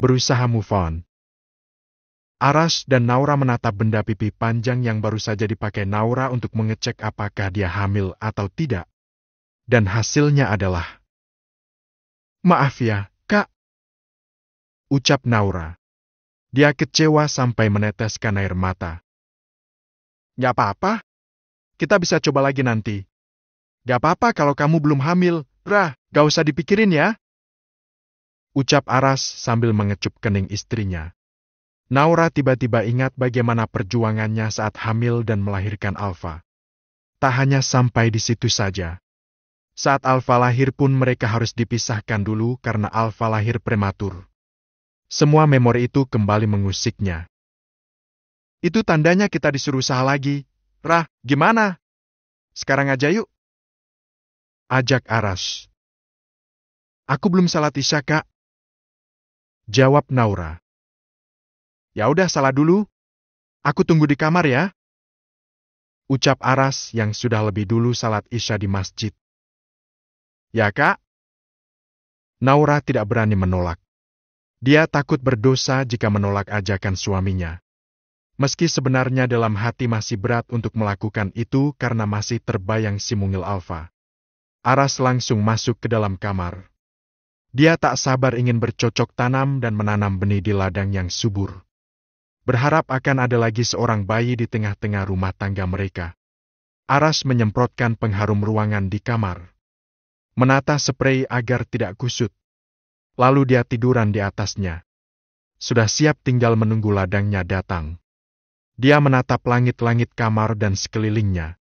berusaha move on. Arash dan Naura menatap benda pipi panjang yang baru saja dipakai Naura untuk mengecek apakah dia hamil atau tidak. Dan hasilnya adalah, "Maaf ya, Kak," ucap Naura. Dia kecewa sampai meneteskan air mata. "Gak apa-apa, kita bisa coba lagi nanti. Gak apa-apa kalau kamu belum hamil, Rah, gak usah dipikirin ya," ucap Arash sambil mengecup kening istrinya. Naura tiba-tiba ingat bagaimana perjuangannya saat hamil dan melahirkan Alfa. Tak hanya sampai di situ saja. Saat Alfa lahir pun mereka harus dipisahkan dulu karena Alfa lahir prematur. Semua memori itu kembali mengusiknya. "Itu tandanya kita disuruh usaha lagi. Rah, gimana? Sekarang aja yuk," ajak Arash. "Aku belum salat isya, Kak," jawab Naura. "Ya udah, salah dulu. Aku tunggu di kamar ya," ucap Arash yang sudah lebih dulu salat isya di masjid. "Ya, Kak." Naura tidak berani menolak. Dia takut berdosa jika menolak ajakan suaminya. Meski sebenarnya dalam hati masih berat untuk melakukan itu karena masih terbayang si mungil Alfa. Arash langsung masuk ke dalam kamar. Dia tak sabar ingin bercocok tanam dan menanam benih di ladang yang subur. Berharap akan ada lagi seorang bayi di tengah-tengah rumah tangga mereka. Arash menyemprotkan pengharum ruangan di kamar. Menata sprei agar tidak kusut. Lalu dia tiduran di atasnya. Sudah siap tinggal menunggu ladangnya datang. Dia menatap langit-langit kamar dan sekelilingnya.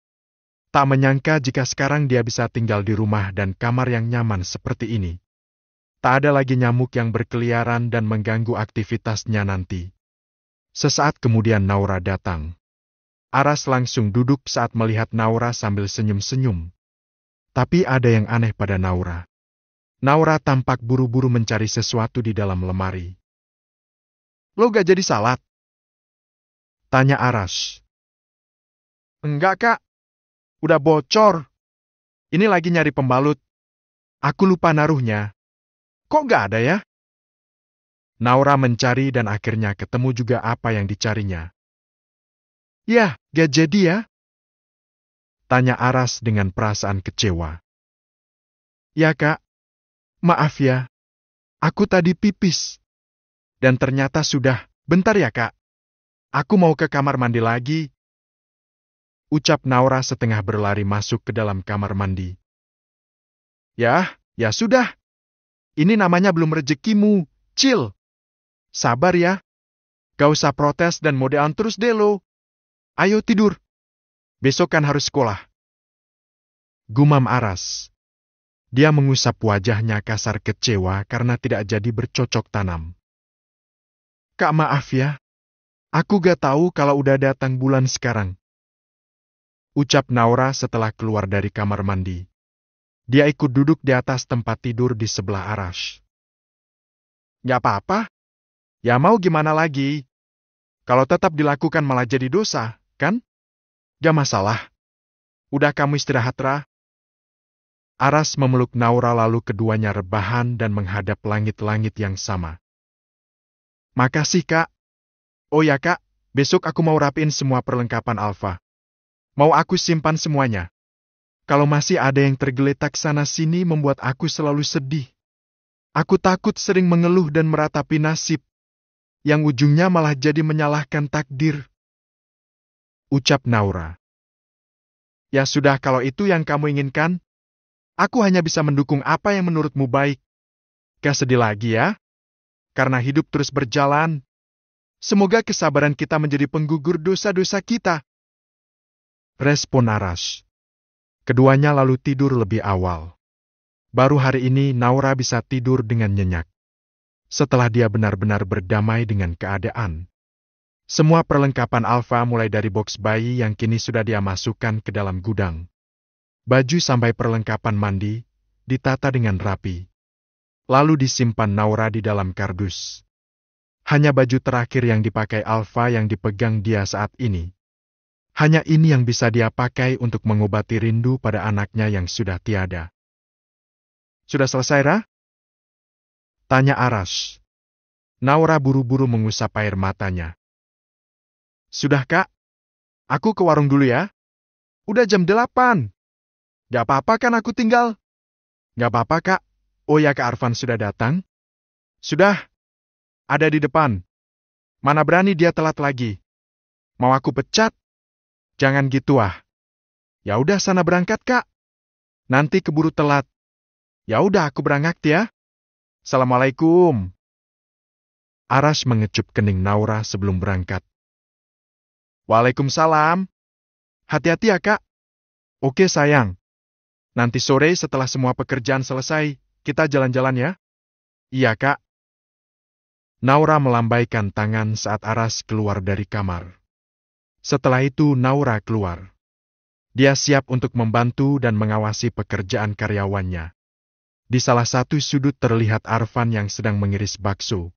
Tak menyangka jika sekarang dia bisa tinggal di rumah dan kamar yang nyaman seperti ini. Tak ada lagi nyamuk yang berkeliaran dan mengganggu aktivitasnya nanti. Sesaat kemudian Naura datang. Arash langsung duduk saat melihat Naura sambil senyum-senyum. Tapi ada yang aneh pada Naura. Naura tampak buru-buru mencari sesuatu di dalam lemari. "Lo gak jadi salat?" tanya Arash. "Enggak, Kak. Udah bocor. Ini lagi nyari pembalut. Aku lupa naruhnya. Kok gak ada ya?" Naura mencari dan akhirnya ketemu juga apa yang dicarinya. "Yah, gak jadi ya?" tanya Arash dengan perasaan kecewa. "Ya, Kak. Maaf ya. Aku tadi pipis. Dan ternyata sudah. Bentar ya, Kak. Aku mau ke kamar mandi lagi," ucap Naura setengah berlari masuk ke dalam kamar mandi. Ya sudah. Ini namanya belum rezekimu. Chill. Sabar ya. Gak usah protes dan modean terus deh lo. Ayo tidur. Besok kan harus sekolah. Gumam Arash. Dia mengusap wajahnya kasar kecewa karena tidak jadi bercocok tanam. "Kak, maaf ya. Aku gak tahu kalau udah datang bulan sekarang," ucap Naura setelah keluar dari kamar mandi. Dia ikut duduk di atas tempat tidur di sebelah Arash. "Gak apa-apa. Ya mau gimana lagi? Kalau tetap dilakukan malah jadi dosa, kan? Gak masalah. Udah kamu istirahat, Ra." Arash memeluk Naura lalu keduanya rebahan dan menghadap langit-langit yang sama. "Makasih, Kak. Oh ya, Kak, besok aku mau rapiin semua perlengkapan Alfa. Mau aku simpan semuanya. Kalau masih ada yang tergeletak sana-sini membuat aku selalu sedih. Aku takut sering mengeluh dan meratapi nasib, yang ujungnya malah jadi menyalahkan takdir," ucap Naura. "Ya sudah, kalau itu yang kamu inginkan, aku hanya bisa mendukung apa yang menurutmu baik. Gak sedih lagi ya, karena hidup terus berjalan. Semoga kesabaran kita menjadi penggugur dosa-dosa kita," respon Arash. Keduanya lalu tidur lebih awal. Baru hari ini Naura bisa tidur dengan nyenyak. Setelah dia benar-benar berdamai dengan keadaan. Semua perlengkapan Alfa mulai dari box bayi yang kini sudah dia masukkan ke dalam gudang. Baju sampai perlengkapan mandi ditata dengan rapi. Lalu disimpan Naura di dalam kardus. Hanya baju terakhir yang dipakai Alfa yang dipegang dia saat ini. Hanya ini yang bisa dia pakai untuk mengobati rindu pada anaknya yang sudah tiada. "Sudah selesai, Ra?" tanya Arash. Naura buru-buru mengusap air matanya. Sudah, Kak? Aku ke warung dulu ya. Udah jam 8. Gak apa-apa kan aku tinggal? Gak apa-apa, Kak. Oh ya, Kak Arfan sudah datang? Sudah. Ada di depan. Mana berani dia telat lagi. Mau aku pecat? Jangan gitu ah. Ya udah sana berangkat, Kak. Nanti keburu telat. Ya udah aku berangkat ya. Assalamualaikum. Arash mengecup kening Naura sebelum berangkat. Waalaikumsalam. Hati-hati ya, Kak. Oke, sayang. Nanti sore setelah semua pekerjaan selesai, kita jalan-jalan ya. Iya, Kak. Naura melambaikan tangan saat Arash keluar dari kamar. Setelah itu Naura keluar. Dia siap untuk membantu dan mengawasi pekerjaan karyawannya. Di salah satu sudut terlihat Arfan yang sedang mengiris bakso.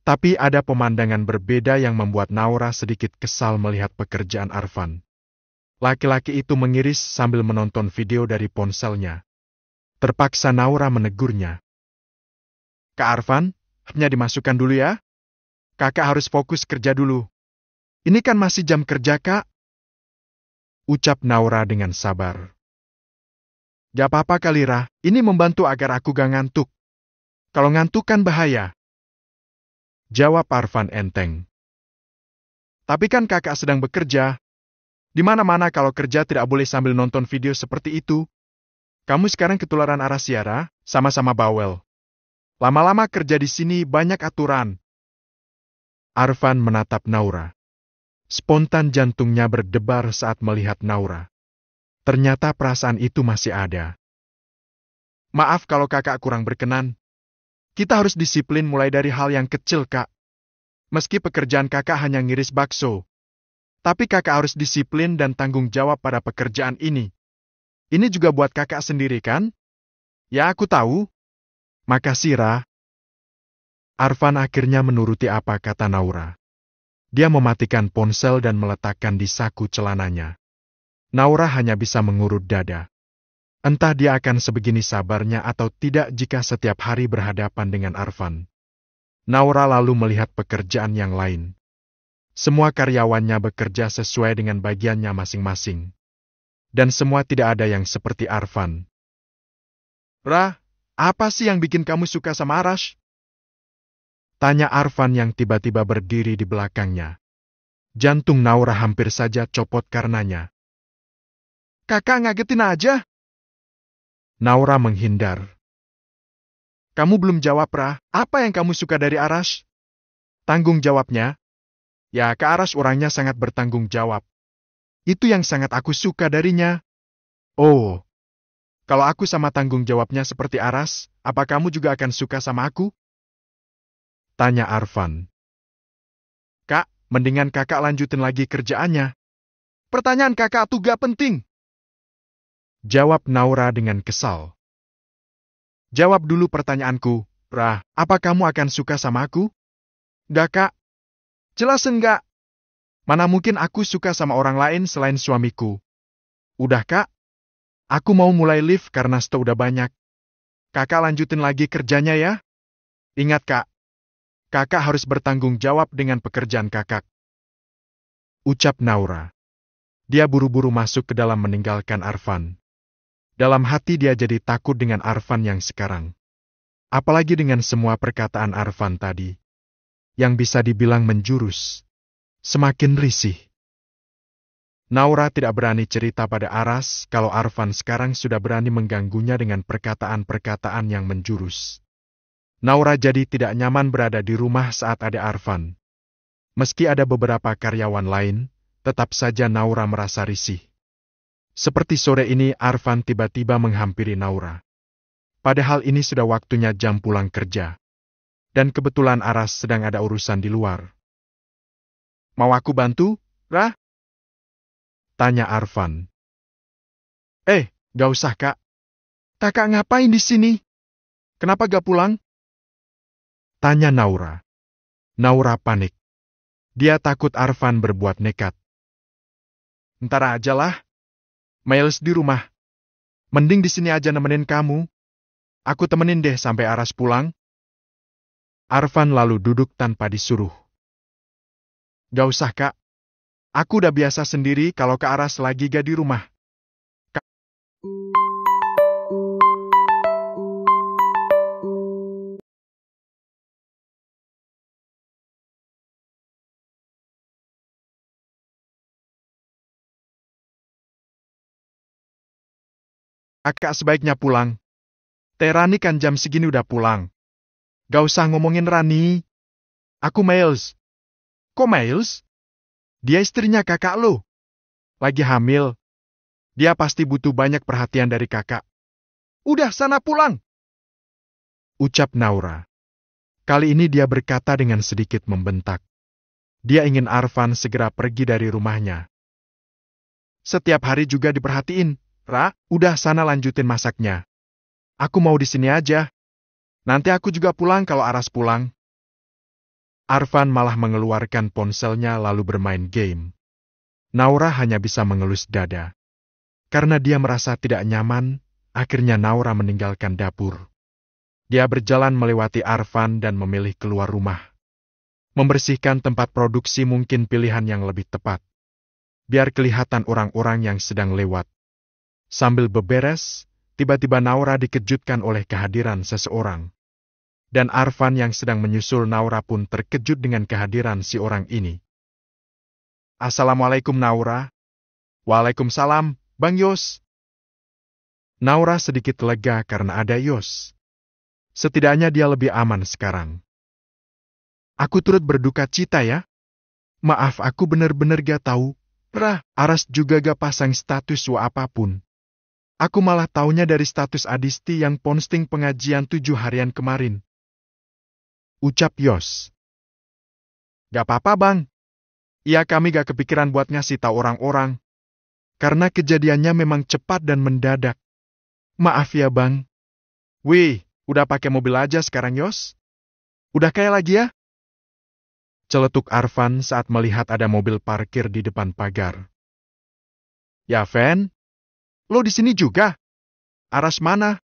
Tapi ada pemandangan berbeda yang membuat Naura sedikit kesal melihat pekerjaan Arfan. Laki-laki itu mengiris sambil menonton video dari ponselnya. Terpaksa Naura menegurnya. Kak Arfan, hapnya dimasukkan dulu ya. Kakak harus fokus kerja dulu. Ini kan masih jam kerja, Kak. Ucap Naura dengan sabar. Gak apa-apa Kalira, ini membantu agar aku gak ngantuk. Kalau ngantuk kan bahaya. Jawab Arfan enteng. Tapi kan kakak sedang bekerja. Di mana-mana kalau kerja tidak boleh sambil nonton video seperti itu. Kamu sekarang ketularan Arasiara, sama-sama bawel. Lama-lama kerja di sini banyak aturan. Arfan menatap Naura. Spontan jantungnya berdebar saat melihat Naura. Ternyata perasaan itu masih ada. Maaf kalau kakak kurang berkenan. Kita harus disiplin mulai dari hal yang kecil, Kak. Meski pekerjaan kakak hanya ngiris bakso. Tapi kakak harus disiplin dan tanggung jawab pada pekerjaan ini. Ini juga buat kakak sendiri kan? Ya aku tahu. Makasih, Ra. Arfan akhirnya menuruti apa kata Naura. Dia mematikan ponsel dan meletakkan di saku celananya. Naura hanya bisa mengurut dada. Entah dia akan sebegini sabarnya atau tidak jika setiap hari berhadapan dengan Arfan. Naura lalu melihat pekerjaan yang lain. Semua karyawannya bekerja sesuai dengan bagiannya masing-masing. Dan semua tidak ada yang seperti Arfan. Ra, apa sih yang bikin kamu suka sama Arash? Tanya Arfan yang tiba-tiba berdiri di belakangnya. Jantung Naura hampir saja copot karenanya. Kakak ngagetin aja. Naura menghindar. Kamu belum jawab, Ra. Apa yang kamu suka dari Arash? Tanggung jawabnya. Ya, Kak Arash orangnya sangat bertanggung jawab. Itu yang sangat aku suka darinya. Oh, kalau aku sama tanggung jawabnya seperti Arash, apa kamu juga akan suka sama aku? Tanya Arfan. Kak, mendingan kakak lanjutin lagi kerjaannya. Pertanyaan kakak tuh gak penting. Jawab Naura dengan kesal. Jawab dulu pertanyaanku, Ra, apa kamu akan suka sama aku? Gak, Kak. Jelas enggak. Mana mungkin aku suka sama orang lain selain suamiku. Udah, Kak. Aku mau mulai lift karena stok udah banyak. Kakak lanjutin lagi kerjanya ya. Ingat, Kak. Kakak harus bertanggung jawab dengan pekerjaan kakak. Ucap Naura. Dia buru-buru masuk ke dalam meninggalkan Arfan. Dalam hati dia jadi takut dengan Arfan yang sekarang. Apalagi dengan semua perkataan Arfan tadi. Yang bisa dibilang menjurus. Semakin risih. Naura tidak berani cerita pada Arash kalau Arfan sekarang sudah berani mengganggunya dengan perkataan-perkataan yang menjurus. Naura jadi tidak nyaman berada di rumah saat ada Arfan. Meski ada beberapa karyawan lain, tetap saja Naura merasa risih. Seperti sore ini Arfan tiba-tiba menghampiri Naura. Padahal ini sudah waktunya jam pulang kerja. Dan kebetulan Arash sedang ada urusan di luar. Mau aku bantu, Ra? Tanya Arfan. Gak usah, Kak. Kakak ngapain di sini? Kenapa gak pulang? Tanya Naura. Naura panik. Dia takut Arfan berbuat nekat. Ntar aja lah. Miles di rumah. Mending di sini aja nemenin kamu. Aku temenin deh sampai Arash pulang. Arfan lalu duduk tanpa disuruh. Gak usah, Kak. Aku udah biasa sendiri kalau Kak Aras lagi gak di rumah. Kakak sebaiknya pulang. Teh Rani kan jam segini udah pulang. Gak usah ngomongin Rani. Aku Miles. Kok Miles? Dia istrinya kakak lo. Lagi hamil. Dia pasti butuh banyak perhatian dari kakak. Udah sana pulang. Ucap Naura. Kali ini dia berkata dengan sedikit membentak. Dia ingin Arfan segera pergi dari rumahnya. Setiap hari juga diperhatiin. Ra, udah sana lanjutin masaknya. Aku mau di sini aja. Nanti aku juga pulang kalau Aras pulang. Arfan malah mengeluarkan ponselnya lalu bermain game. Naura hanya bisa mengelus dada. Karena dia merasa tidak nyaman, akhirnya Naura meninggalkan dapur. Dia berjalan melewati Arfan dan memilih keluar rumah. Membersihkan tempat produksi mungkin pilihan yang lebih tepat. Biar kelihatan orang-orang yang sedang lewat. Sambil beberes, tiba-tiba Naura dikejutkan oleh kehadiran seseorang. Dan Arfan yang sedang menyusul Naura pun terkejut dengan kehadiran si orang ini. Assalamualaikum Naura. Waalaikumsalam, Bang Yos. Naura sedikit lega karena ada Yos. Setidaknya dia lebih aman sekarang. Aku turut berduka cita ya. Maaf aku bener-bener gak tahu. Aras juga gak pasang status wa apapun. Aku malah taunya dari status Adisti yang posting pengajian 7 harian kemarin. Ucap Yos. Gak apa-apa bang. Iya kami gak kepikiran buat ngasih tahu orang-orang. Karena kejadiannya memang cepat dan mendadak. Maaf ya bang. Wih, udah pakai mobil aja sekarang Yos? Udah kaya lagi ya? Celetuk Arfan saat melihat ada mobil parkir di depan pagar. Ya Fen? Lo di sini juga? Aras mana?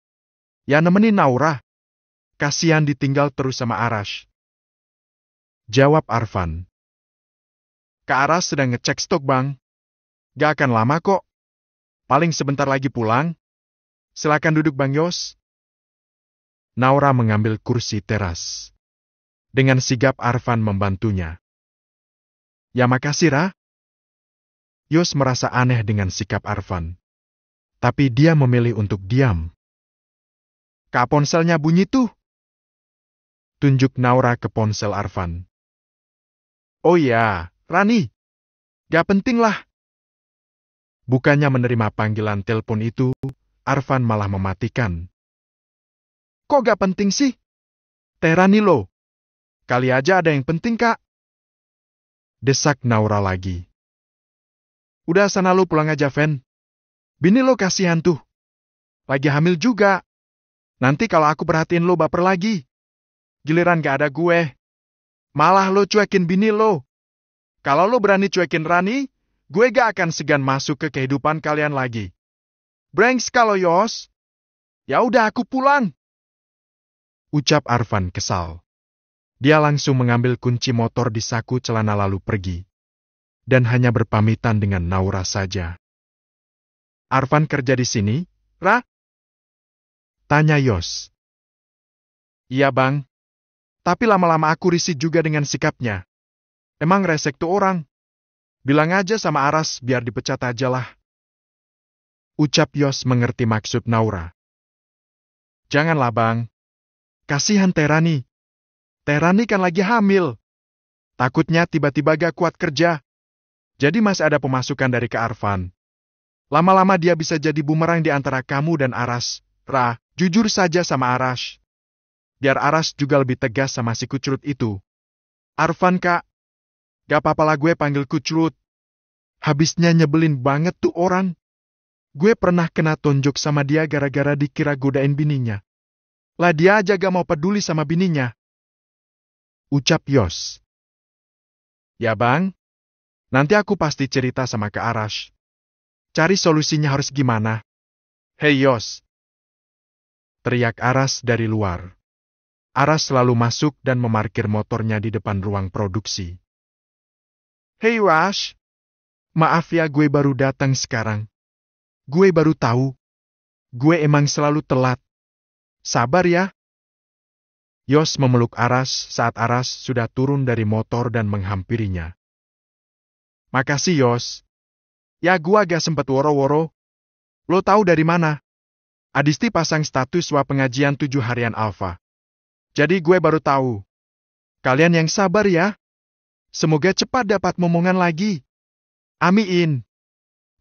Ya nemenin Naura. Kasihan ditinggal terus sama Aras. Jawab Arfan. Kak Aras sedang ngecek stok bang. Gak akan lama kok. Paling sebentar lagi pulang. Silakan duduk Bang Yos. Naura mengambil kursi teras. Dengan sigap Arfan membantunya. Ya makasih Ra. Yos merasa aneh dengan sikap Arfan. Tapi dia memilih untuk diam. Kak ponselnya bunyi tuh. Tunjuk Naura ke ponsel Arfan. Oh iya, Rani. Gak penting lah. Bukannya menerima panggilan telepon itu, Arfan malah mematikan. Kok gak penting sih? Teh Rani lo. Kali aja ada yang penting kak. Desak Naura lagi. Udah sana lo pulang aja Fen. Bini lo kasihan tuh. Lagi hamil juga. Nanti kalau aku perhatiin lo baper lagi. Giliran gak ada gue. Malah lo cuekin bini lo. Kalau lo berani cuekin Rani, gue gak akan segan masuk ke kehidupan kalian lagi. Brengs kalau Yos. Ya udah aku pulang. Ucap Arfan kesal. Dia langsung mengambil kunci motor di saku celana lalu pergi. Dan hanya berpamitan dengan Naura saja. Arfan kerja di sini, Ra? Tanya Yos. Iya bang. Tapi lama-lama aku risih juga dengan sikapnya. Emang resek tuh orang. Bilang aja sama Aras biar dipecat aja lah. Ucap Yos mengerti maksud Naura. Janganlah bang. Kasihan Teh Rani. Teh Rani kan lagi hamil. Takutnya tiba-tiba gak kuat kerja. Jadi masih ada pemasukan dari Kak Arfan. Lama-lama dia bisa jadi bumerang di antara kamu dan Aras. Ra, jujur saja sama Aras. Biar Aras juga lebih tegas sama si kucrut itu. Arfan kak. Gak apa-apa lah gue panggil kucrut. Habisnya nyebelin banget tuh orang. Gue pernah kena tonjok sama dia gara-gara dikira godain bininya. Lah dia aja gak mau peduli sama bininya. Ucap Yos. Ya bang. Nanti aku pasti cerita sama Kak Aras. Cari solusinya harus gimana? Hei Yos. Teriak Aras dari luar. Aras selalu masuk dan memarkir motornya di depan ruang produksi. Hey Rush, maaf ya gue baru datang sekarang. Gue baru tahu. Gue emang selalu telat. Sabar ya. Yos memeluk Aras saat Aras sudah turun dari motor dan menghampirinya. Makasih Yos. Ya gua agak sempet woro-woro. Lo tahu dari mana? Adisti pasang status pengajian 7 harian alfa. Jadi gue baru tahu. Kalian yang sabar ya. Semoga cepat dapat momongan lagi. Amin.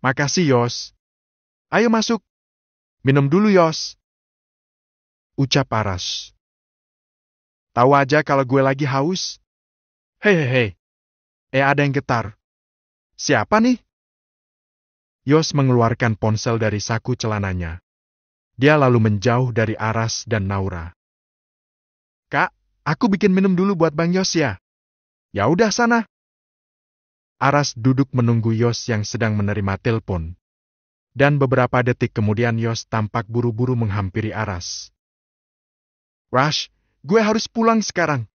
Makasih Yos. Ayo masuk. Minum dulu Yos. Ucap Aras. Tahu aja kalau gue lagi haus. Hehehe. Ada yang getar. Siapa nih? Yos mengeluarkan ponsel dari saku celananya. Dia lalu menjauh dari Aras dan Naura. Kak, aku bikin minum dulu buat Bang Yos ya. Ya udah sana. Aras duduk menunggu Yos yang sedang menerima telepon. Dan beberapa detik kemudian Yos tampak buru-buru menghampiri Aras. Rush, gue harus pulang sekarang.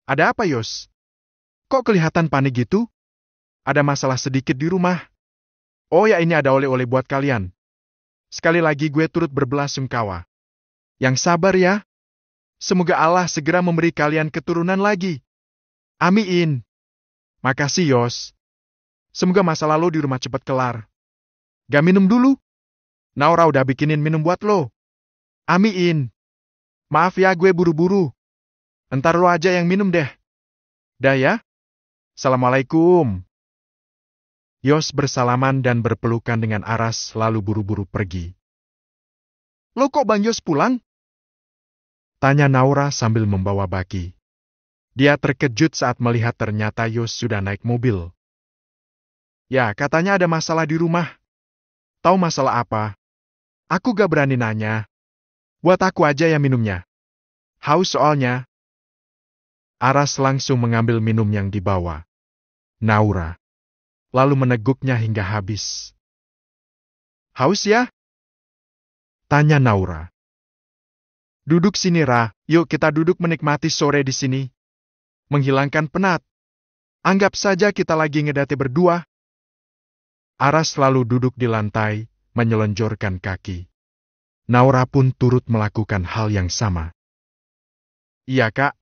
Ada apa Yos? Kok kelihatan panik gitu? Ada masalah sedikit di rumah. Oh ya ini ada oleh-oleh buat kalian. Sekali lagi gue turut berbelasungkawa. Yang sabar ya. Semoga Allah segera memberi kalian keturunan lagi. Amin. Makasih Yos. Semoga masa lalu di rumah cepat kelar. Gak minum dulu? Naura udah bikinin minum buat lo. Amin. Maaf ya gue buru-buru. Entar lo aja yang minum deh. Dah ya. Assalamualaikum. Yos bersalaman dan berpelukan dengan Aras lalu buru-buru pergi. Lo kok Bang Yos pulang? Tanya Naura sambil membawa baki. Dia terkejut saat melihat ternyata Yos sudah naik mobil. Ya, katanya ada masalah di rumah. Tahu masalah apa? Aku gak berani nanya. Buat aku aja ya minumnya. Haus soalnya. Aras langsung mengambil minum yang dibawa Naura, lalu meneguknya hingga habis. Haus ya? Tanya Naura. Duduk sini Ra, yuk kita duduk menikmati sore di sini. Menghilangkan penat. Anggap saja kita lagi ngedate berdua. Aras lalu duduk di lantai, menyelonjorkan kaki. Naura pun turut melakukan hal yang sama. Iya kak,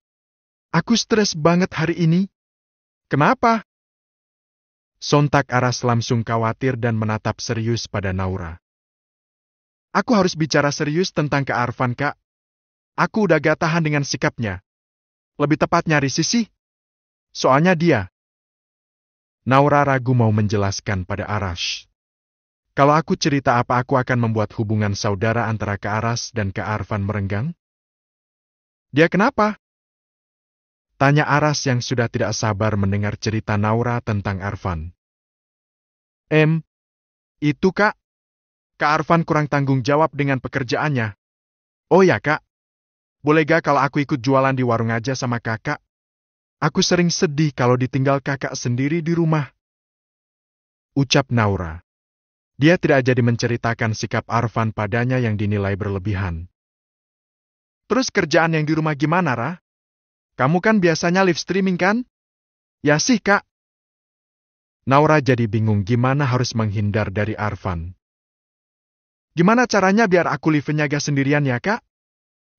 aku stres banget hari ini. Kenapa? Sontak Aras langsung khawatir dan menatap serius pada Naura. Aku harus bicara serius tentang Kak Arfan, Kak. Aku udah gak tahan dengan sikapnya. Lebih tepatnya risih. Soalnya dia. Naura ragu mau menjelaskan pada Aras. Kalau aku cerita apa aku akan membuat hubungan saudara antara Kak Aras dan Kak Arfan merenggang? Dia kenapa? Tanya Aras yang sudah tidak sabar mendengar cerita Naura tentang Arfan. Itu Kak. Kak Arfan kurang tanggung jawab dengan pekerjaannya. Oh ya Kak. Boleh gak kalau aku ikut jualan di warung aja sama kakak? Aku sering sedih kalau ditinggal kakak sendiri di rumah. Ucap Naura. Dia tidak jadi menceritakan sikap Arfan padanya yang dinilai berlebihan. Terus kerjaan yang di rumah gimana, Ra? Kamu kan biasanya live streaming kan? Ya sih, Kak. Naura jadi bingung gimana harus menghindar dari Arfan. Gimana caranya biar aku live-nya gak sendirian ya, Kak?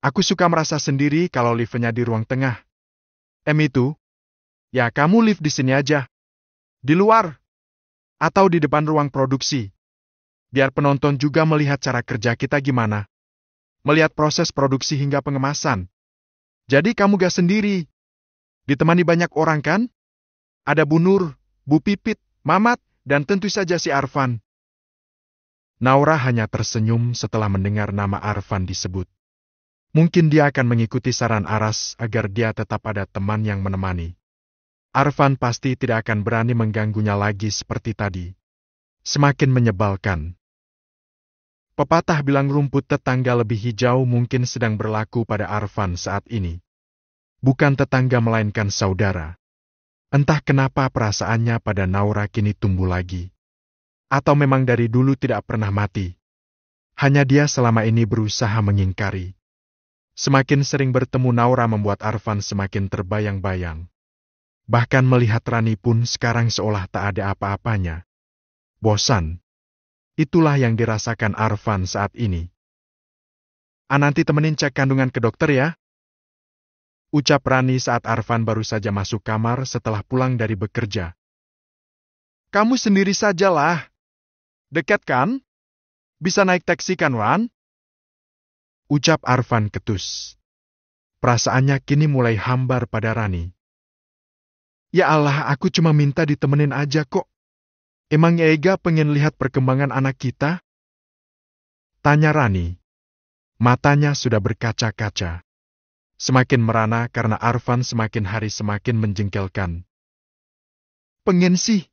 Aku suka merasa sendiri kalau live-nya di ruang tengah. Itu? Ya kamu live di sini aja. Di luar. Atau di depan ruang produksi. Biar penonton juga melihat cara kerja kita gimana. Melihat proses produksi hingga pengemasan. Jadi kamu gak sendiri. Ditemani banyak orang kan? Ada Bu Nur, Bu Pipit, Mamat, dan tentu saja si Arfan. Naura hanya tersenyum setelah mendengar nama Arfan disebut. Mungkin dia akan mengikuti saran Aras agar dia tetap ada teman yang menemani. Arfan pasti tidak akan berani mengganggunya lagi seperti tadi. Semakin menyebalkan. Pepatah bilang rumput tetangga lebih hijau mungkin sedang berlaku pada Arfan saat ini. Bukan tetangga melainkan saudara. Entah kenapa perasaannya pada Naura kini tumbuh lagi. Atau memang dari dulu tidak pernah mati. Hanya dia selama ini berusaha mengingkari. Semakin sering bertemu Naura membuat Arfan semakin terbayang-bayang. Bahkan melihat Rani pun sekarang seolah tak ada apa-apanya. Bosan. Itulah yang dirasakan Arfan saat ini. Nanti temenin cek kandungan ke dokter ya. Ucap Rani saat Arfan baru saja masuk kamar setelah pulang dari bekerja. Kamu sendiri sajalah. Dekat kan? Bisa naik taksi kan, Wan? Ucap Arfan ketus. Perasaannya kini mulai hambar pada Rani. Ya Allah, aku cuma minta ditemenin aja kok. Emangnya Ega pengen lihat perkembangan anak kita? Tanya Rani. Matanya sudah berkaca-kaca. Semakin merana karena Arfan semakin hari semakin menjengkelkan. Pengen sih.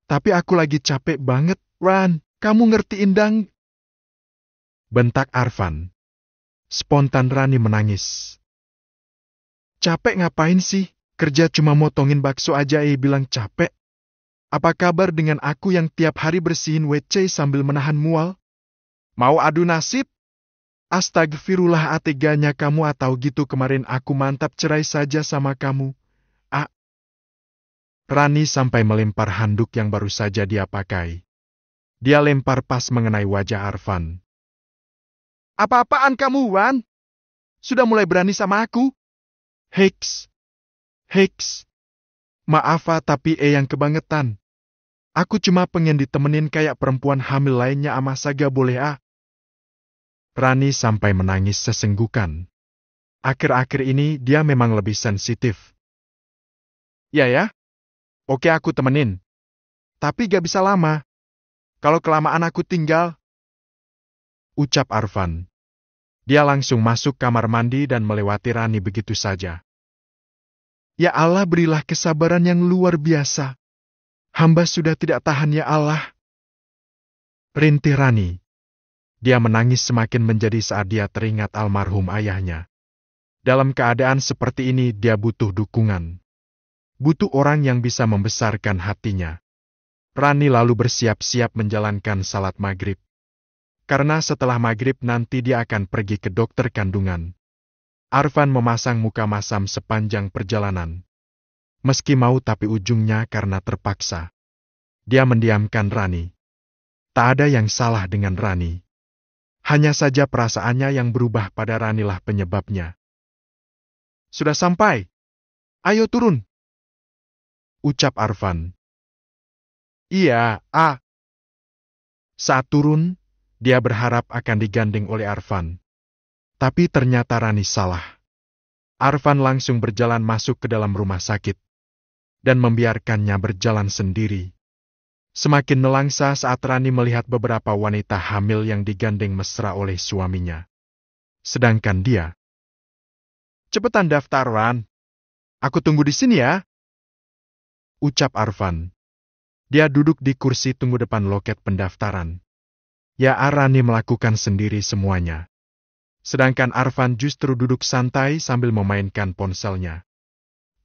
Tapi aku lagi capek banget, Ran. Kamu ngertiin dang? Bentak Arfan. Spontan Rani menangis. Capek ngapain sih? Kerja cuma motongin bakso aja bilang capek. Apa kabar dengan aku yang tiap hari bersihin WC sambil menahan mual? Mau adu nasib? Astagfirullah, teganya kamu atau gitu kemarin aku mantap cerai saja sama kamu. Rani sampai melempar handuk yang baru saja dia pakai. Dia lempar pas mengenai wajah Arfan. Apa-apaan kamu, Wan? Sudah mulai berani sama aku? Hiks. Maaf tapi yang kebangetan. Aku cuma pengen ditemenin kayak perempuan hamil lainnya ama saga boleh. Rani sampai menangis sesenggukan. Akhir-akhir ini dia memang lebih sensitif. Ya. Oke aku temenin. Tapi gak bisa lama. Kalau kelamaan aku tinggal. Ucap Arfan. Dia langsung masuk kamar mandi dan melewati Rani begitu saja. Ya Allah, berilah kesabaran yang luar biasa. Hamba sudah tidak tahan ya Allah. Rintih Rani. Dia menangis semakin menjadi saat dia teringat almarhum ayahnya. Dalam keadaan seperti ini dia butuh dukungan. Butuh orang yang bisa membesarkan hatinya. Rani lalu bersiap-siap menjalankan salat maghrib. Karena setelah maghrib nanti dia akan pergi ke dokter kandungan. Arfan memasang muka masam sepanjang perjalanan. Meski mau tapi ujungnya karena terpaksa. Dia mendiamkan Rani. Tak ada yang salah dengan Rani. Hanya saja perasaannya yang berubah pada Rani lah penyebabnya. Sudah sampai. Ayo turun. Ucap Arfan. Iya, Saat turun, dia berharap akan digandeng oleh Arfan. Tapi ternyata Rani salah. Arfan langsung berjalan masuk ke dalam rumah sakit. Dan membiarkannya berjalan sendiri. Semakin nelangsa saat Rani melihat beberapa wanita hamil yang digandeng mesra oleh suaminya. Sedangkan dia. Cepetan daftar, Ran. Aku tunggu di sini ya. Ucap Arfan. Dia duduk di kursi tunggu depan loket pendaftaran. Ya, Rani melakukan sendiri semuanya. Sedangkan Arfan justru duduk santai sambil memainkan ponselnya.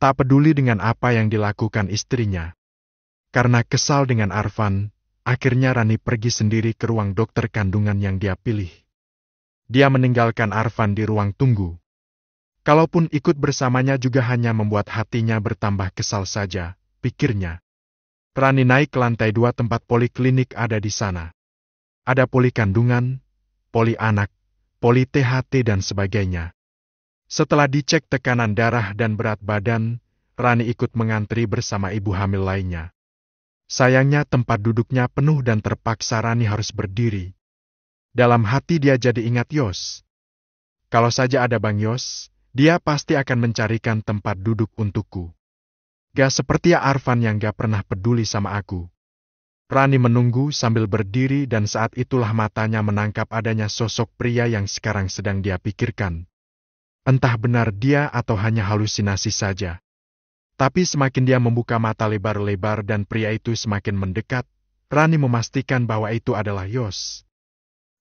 Tak peduli dengan apa yang dilakukan istrinya. Karena kesal dengan Arfan, akhirnya Rani pergi sendiri ke ruang dokter kandungan yang dia pilih. Dia meninggalkan Arfan di ruang tunggu. Kalaupun ikut bersamanya juga hanya membuat hatinya bertambah kesal saja, pikirnya. Rani naik ke lantai 2 tempat poliklinik ada di sana. Ada poli kandungan, poli anak, poli THT dan sebagainya. Setelah dicek tekanan darah dan berat badan, Rani ikut mengantri bersama ibu hamil lainnya. Sayangnya tempat duduknya penuh dan terpaksa Rani harus berdiri. Dalam hati dia jadi ingat Yos. Kalau saja ada Bang Yos, dia pasti akan mencarikan tempat duduk untukku. Gak seperti Arfan yang gak pernah peduli sama aku. Rani menunggu sambil berdiri dan saat itulah matanya menangkap adanya sosok pria yang sekarang sedang dia pikirkan. Entah benar dia atau hanya halusinasi saja. Tapi semakin dia membuka mata lebar-lebar dan pria itu semakin mendekat, Rani memastikan bahwa itu adalah Yos.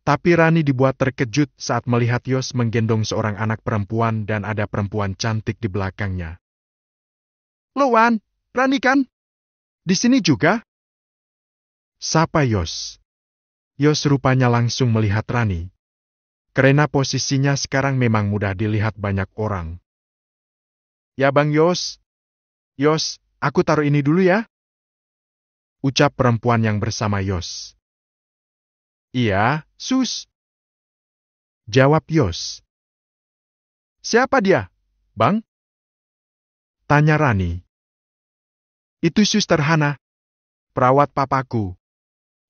Tapi Rani dibuat terkejut saat melihat Yos menggendong seorang anak perempuan dan ada perempuan cantik di belakangnya. Lo Wan, Rani kan? Di sini juga? Sapa Yos. Yos rupanya langsung melihat Rani. Karena posisinya sekarang memang mudah dilihat banyak orang. Ya Bang Yos. Yos, aku taruh ini dulu ya. Ucap perempuan yang bersama Yos. Iya, Sus. Jawab Yos. Siapa dia, Bang? Tanya Rani. Itu Suster Hana, perawat papaku.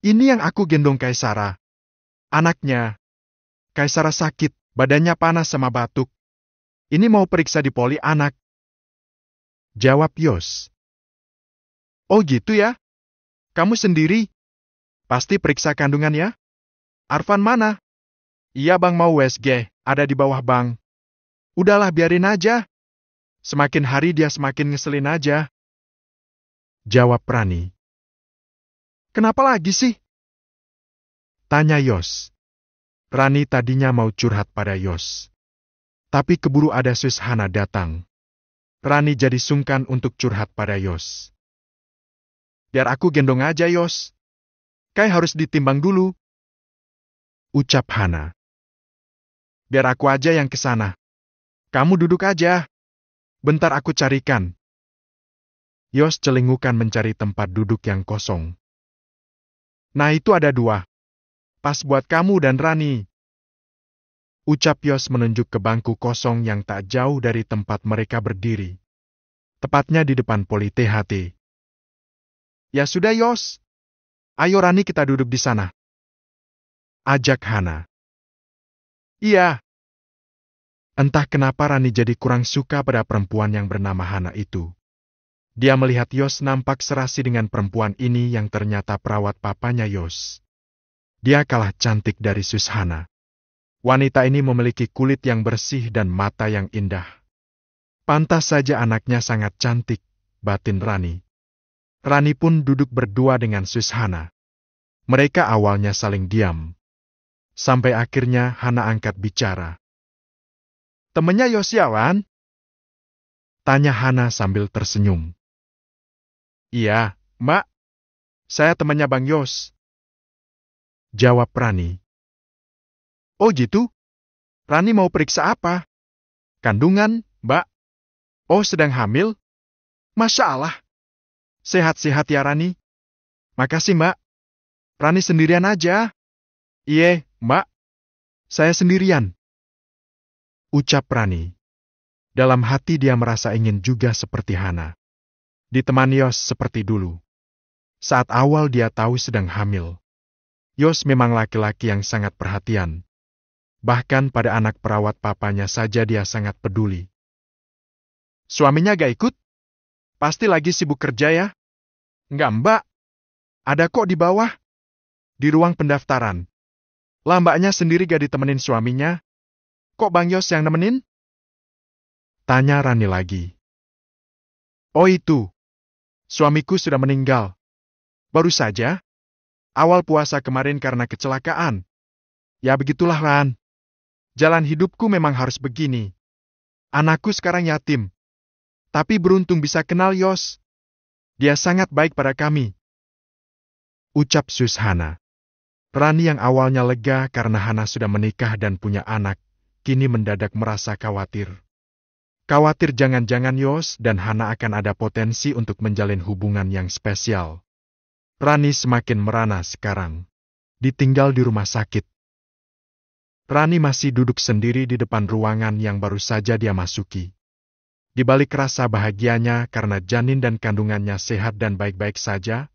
Ini yang aku gendong Kaisara. Anaknya. Kaisara sakit, badannya panas sama batuk. Ini mau periksa di poli anak. Jawab Yos. Oh gitu ya? Kamu sendiri? Pasti periksa kandungan ya? Arfan mana? Iya Bang mau USG, ada di bawah Bang. Udahlah biarin aja. Semakin hari dia semakin ngeselin aja. Jawab Rani. Kenapa lagi sih? Tanya Yos. Rani tadinya mau curhat pada Yos. Tapi keburu ada Sus Hana datang. Rani jadi sungkan untuk curhat pada Yos. Biar aku gendong aja Yos. Kai harus ditimbang dulu. Ucap Hana. Biar aku aja yang kesana. Kamu duduk aja. Bentar aku carikan. Yos celingukan mencari tempat duduk yang kosong. Nah itu ada 2. Pas buat kamu dan Rani. Ucap Yos menunjuk ke bangku kosong yang tak jauh dari tempat mereka berdiri. Tepatnya di depan poli THT. Ya sudah Yos. Ayo Rani kita duduk di sana. Ajak Hana. Iya. Entah kenapa Rani jadi kurang suka pada perempuan yang bernama Hana itu. Dia melihat Yos nampak serasi dengan perempuan ini yang ternyata perawat papanya Yos. Dia kalah cantik dari Sus Hana. Wanita ini memiliki kulit yang bersih dan mata yang indah. Pantas saja anaknya sangat cantik, batin Rani. Rani pun duduk berdua dengan Sus Hana. Mereka awalnya saling diam. Sampai akhirnya Hana angkat bicara. Temennya Yosiawan? Tanya Hana sambil tersenyum. Iya, Mbak. Saya temannya Bang Yos. Jawab Rani. Oh gitu? Rani mau periksa apa? Kandungan, Mbak? Oh sedang hamil? Masya Allah. Sehat-sehat ya Rani. Makasih Mbak. Rani sendirian aja. Iye, Mbak. Saya sendirian. Ucap Rani. Dalam hati dia merasa ingin juga seperti Hana. Ditemani Yos seperti dulu. Saat awal dia tahu sedang hamil. Yos memang laki-laki yang sangat perhatian. Bahkan pada anak perawat papanya saja dia sangat peduli. Suaminya gak ikut? Pasti lagi sibuk kerja ya? Enggak Mbak. Ada kok di bawah. Di ruang pendaftaran. Lah mbaknya sendiri gak ditemenin suaminya? Kok Bang Yos yang nemenin? Tanya Rani lagi. Oh itu. Suamiku sudah meninggal. Baru saja. Awal puasa kemarin karena kecelakaan. Ya begitulah Ran. Jalan hidupku memang harus begini. Anakku sekarang yatim. Tapi beruntung bisa kenal Yos. Dia sangat baik pada kami. Ucap Sus Hana. Rani yang awalnya lega karena Hana sudah menikah dan punya anak, kini mendadak merasa khawatir. Khawatir jangan-jangan Yos dan Hana akan ada potensi untuk menjalin hubungan yang spesial. Rani semakin merana sekarang. Ditinggal di rumah sakit. Rani masih duduk sendiri di depan ruangan yang baru saja dia masuki. Di balik rasa bahagianya karena janin dan kandungannya sehat dan baik-baik saja,